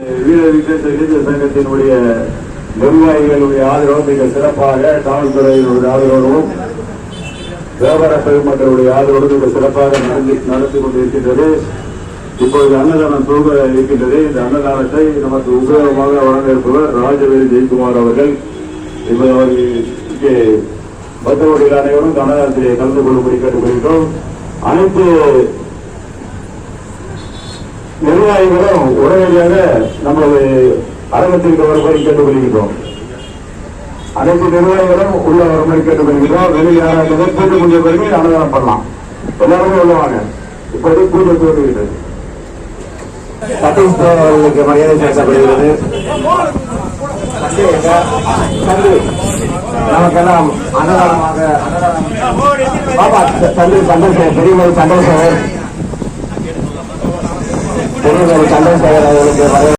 வீர விசேஷ இளைஞர் சங்கத்தினுடைய நிர்வாகிகளுடைய ஆதரவு மிக சிறப்பாக, காவல்துறையினுடைய ஆதரவோடும் வியாபார பெருமக்களுடைய ஆதரவோடு மிக சிறப்பாக நடத்தி கொண்டிருக்கின்றது. இப்பொழுது அன்னதானம் தூங்க இருக்கின்றது. இந்த அன்னதானத்தை நமக்கு உபயோகமாக வழங்க இருப்பவர் ராஜவேலு ஜெயக்குமார் அவர்கள். இப்போது அவர் இங்கே பக்தர்களுடைய அனைவரும் அன்னதானத்திலே கலந்து கொள்ளும்படி கேட்டுக்கொள்கிறோம். அனைத்து நிர்வாகிகளும் உடனடியாக நமது அரங்கத்திற்கு வரும்படி கேட்டுக்கொள்கிறோம். அனைத்து நிர்வாகிகளும் உள்ள வரும்படி கேட்டுக்கொள்கிறோம். வெளியில் யாராவது பூஜை முடிஞ்ச பிறகு அன்னதானம் பண்ணலாம். எல்லாருமே உள்ளவாங்க. இப்போது பூஜை துவங்குகிறது. சதீஷ் அவர்களுக்கு மரியாதை செலுத்தப்படுகிறது. நமக்கெல்லாம் அன்னதானமாக பாபா சந்திரசேகர் பெரியமலை சந்திரசேகர் அவர்களுக்கு